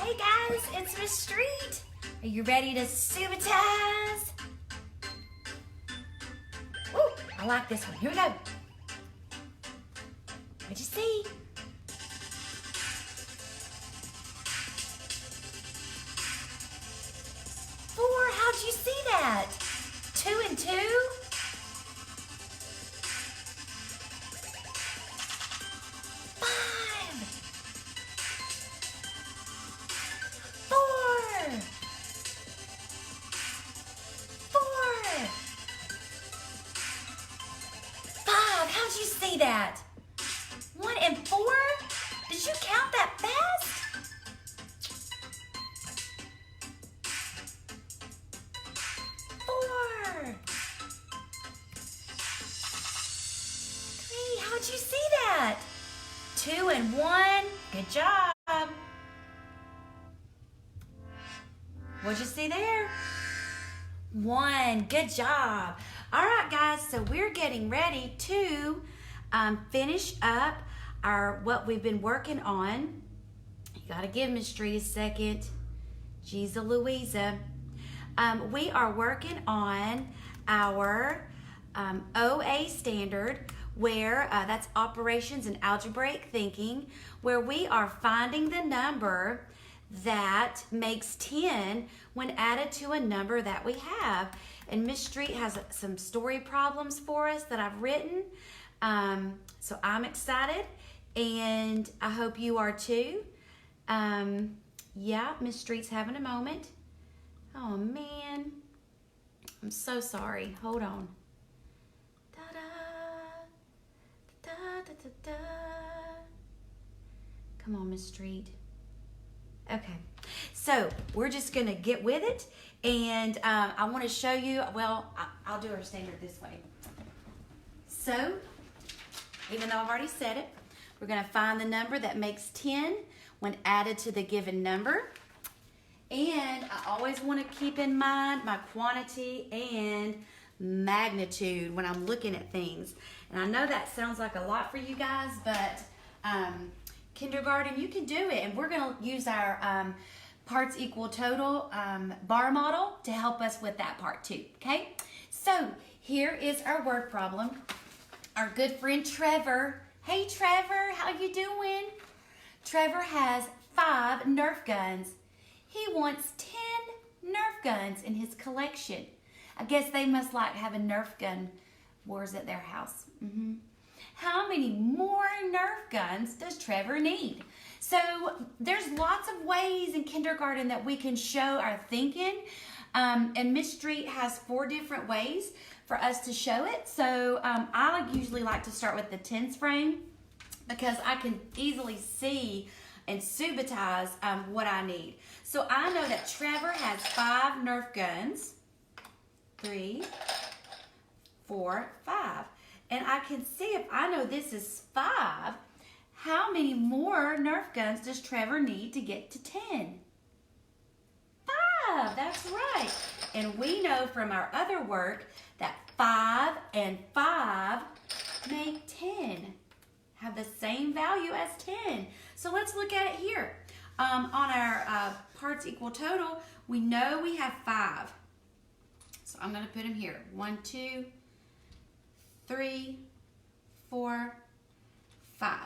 Hey guys, it's Miss Street. Are you ready to subitize? Ooh, I like this one. Here we go. What'd you see? Four, how'd you see that? 2 and 2? How'd you see that? 1 and 4? Did you count that fast? 4. 3, how'd you see that? 2 and 1, good job. What'd you see there? 1, good job. All right, guys, so we're getting ready to finish up what we've been working on. You gotta give Miss Street a second. Jeez Louisa. We are working on our OA standard, where that's operations and algebraic thinking, where we are finding the number that makes 10 when added to a number that we have. And Miss Street has some story problems for us that I've written. So I'm excited, and I hope you are too. Yeah, Miss Street's having a moment. Oh man, I'm so sorry. Hold on. Da-da, da-da-da-da. Come on, Miss Street. Okay, so we're just gonna get with it, and I want to show you. Well, I'll do our standard this way. So, even though I've already said it, we're gonna find the number that makes 10 when added to the given number, and I always want to keep in mind my quantity and magnitude when I'm looking at things. And I know that sounds like a lot for you guys, but kindergarten, you can do it, and we're going to use our parts equal total bar model to help us with that part too, okay? So here is our word problem. Our good friend Trevor. Hey Trevor, how you doing? Trevor has 5 Nerf guns. He wants 10 Nerf guns in his collection. I guess they must like having Nerf gun wars at their house. How many more Nerf guns does Trevor need? So there's lots of ways in kindergarten that we can show our thinking. And Miss Street has 4 different ways for us to show it. So I usually like to start with the tens frame, because I can easily see and subitize what I need. So I know that Trevor has 5 Nerf guns. 3, 4, 5. And I can see, if I know this is 5, how many more Nerf guns does Trevor need to get to 10? 5, that's right. And we know from our other work that 5 and 5 make 10, have the same value as 10. So let's look at it here. On our parts equal total, we know we have 5. So I'm going to put them here. 1, 2, 3, 4, 5.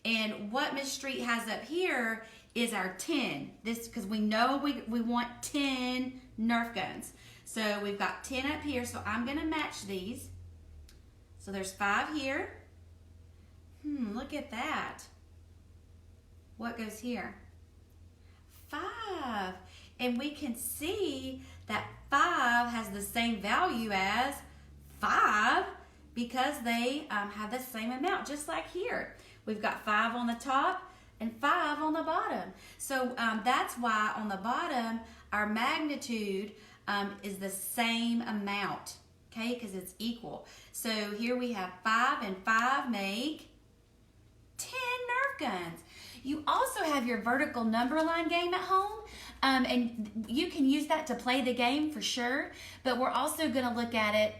And what Miss Street has up here is our 10. This, because we know we want 10 Nerf guns. So we've got 10 up here, so I'm going to match these. So there's 5 here. Look at that. What goes here? 5. And we can see that 5 has the same value as 5, because they have the same amount, just like here. We've got 5 on the top and 5 on the bottom. So that's why on the bottom, our magnitude is the same amount, okay, because it's equal. So here we have 5 and 5 make 10 Nerf guns. You also have your vertical number line game at home, and you can use that to play the game for sure, but we're also going to look at it.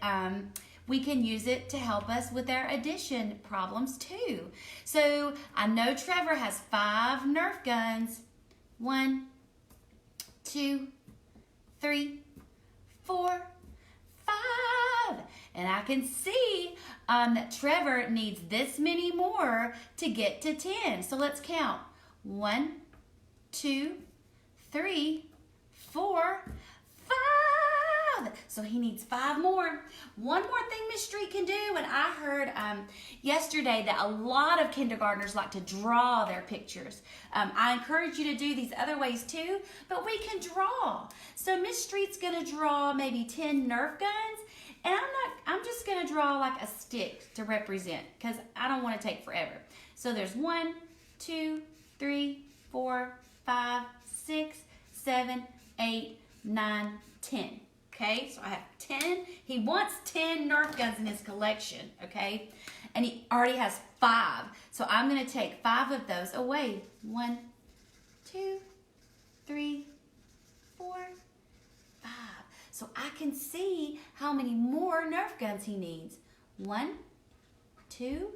We can use it to help us with our addition problems too. So I know Trevor has 5 Nerf guns. 1, 2, 3, 4, 5. And I can see that Trevor needs this many more to get to 10. So let's count. 1, 2, 3, 4, 5. So he needs 5 more. One more thing Miss Street can do, and I heard yesterday that a lot of kindergartners like to draw their pictures. I encourage you to do these other ways too, but we can draw. So Miss Street's gonna draw maybe 10 Nerf guns, and I'm just gonna draw like a stick to represent, because I don't want to take forever. So there's 1, 2, 3, 4, 5, 6, 7, 8, 9, 10. Okay, so I have 10. He wants 10 Nerf guns in his collection, okay? And he already has 5. So I'm going to take 5 of those away. 1, 2, 3, 4, 5. So I can see how many more Nerf guns he needs. 1, 2,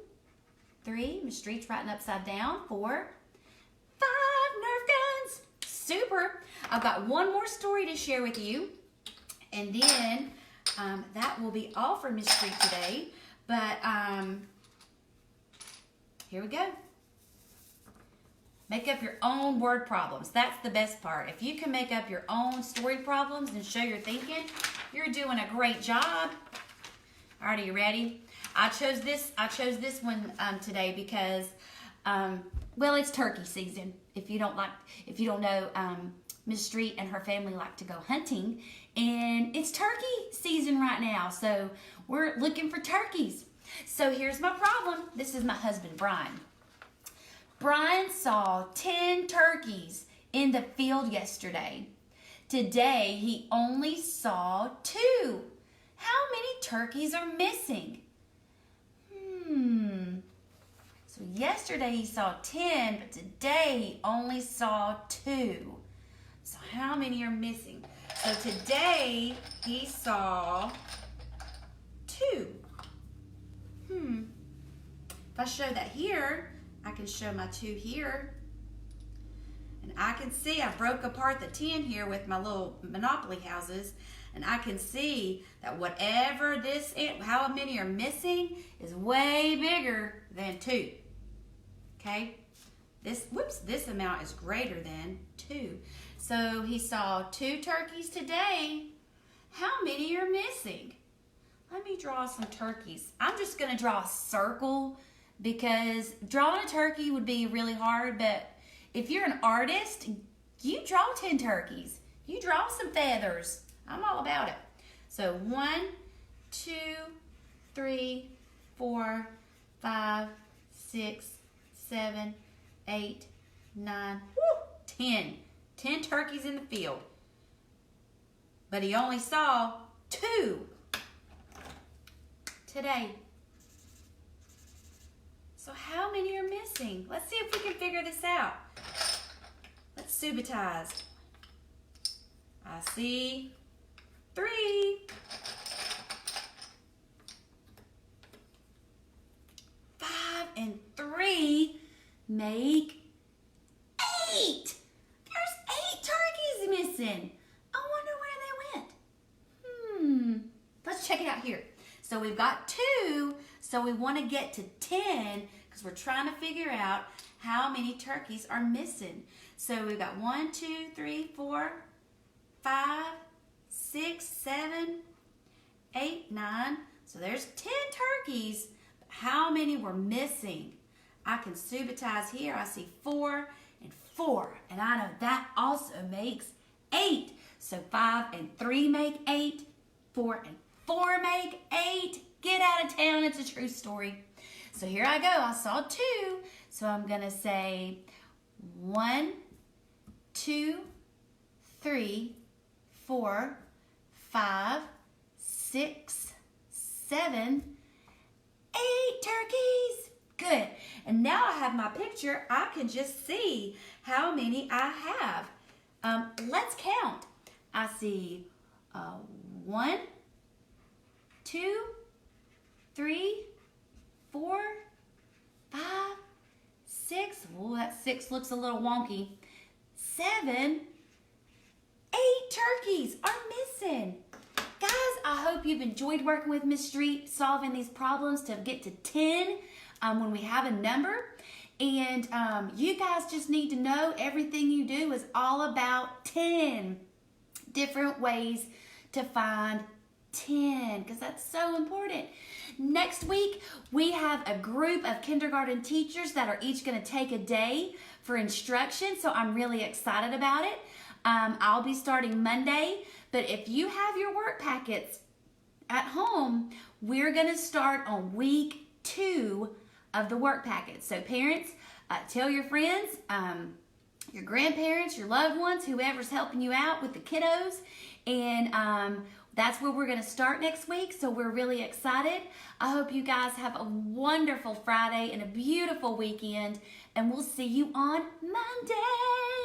3. Miss Street's writing upside down. 4, 5 Nerf guns. Super. I've got one more story to share with you. And then that will be all for Miss Street today. But here we go. Make up your own word problems. That's the best part. If you can make up your own story problems and show your thinking, you're doing a great job. All right, are you ready? I chose this one today because well, it's turkey season. If you don't know, Miss Street and her family like to go hunting, and it's turkey season right now, so we're looking for turkeys. So here's my problem. This is my husband, Brian. Brian saw 10 turkeys in the field yesterday. Today, he only saw 2. How many turkeys are missing? So yesterday he saw 10, but today he only saw 2. So how many are missing? So today he saw 2. If I show that here, I can show my 2 here. And I can see I broke apart the 10 here with my little Monopoly houses. And I can see that whatever how many are missing is way bigger than 2. Okay? This amount is greater than 2. So he saw 2 turkeys today. How many are missing? Let me draw some turkeys. I'm just going to draw a circle because drawing a turkey would be really hard, but if you're an artist, you draw 10 turkeys. You draw some feathers. I'm all about it. So 1, 2, 3, 4, 5, 6, 7, 8, 9, 10. 10 turkeys in the field. But he only saw 2 today. So how many are missing? Let's see if we can figure this out. Let's subitize. I see 3. 5 and 3 make 8. There's 8 turkeys missing. I wonder where they went. Let's check it out here. So we've got 2, so we want to get to 10 because we're trying to figure out how many turkeys are missing. So we've got 1, 2, 3, 4, 5, 6, 7, 8, 9. So there's 10 turkeys. But how many were missing? I can subitize here. I see 4 and 4. And I know that also makes 8. So 5 and 3 make 8. 4 and 4 make 8. Get out of town. It's a true story. So here I go. I saw 2. So I'm going to say 1, 2, 3, 4, 5, 6, 7, 8 turkeys. Good. And now I have my picture. I can just see how many I have. Let's count. I see 1, 2, 3, 4, 5, 6. Oh, that 6 looks a little wonky. 7, 8 turkeys are missing. Guys, I hope you've enjoyed working with Miss Street, solving these problems to get to 10 when we have a number. And you guys just need to know everything you do is all about 10 different ways to find 10, because that's so important. Next week, we have a group of kindergarten teachers that are each going to take a day for instruction, so I'm really excited about it. I'll be starting Monday, but if you have your work packets at home, we're going to start on week 2 of the work packets. So parents, tell your friends, your grandparents, your loved ones, whoever's helping you out with the kiddos, and that's where we're going to start next week, so we're really excited. I hope you guys have a wonderful Friday and a beautiful weekend, and we'll see you on Monday.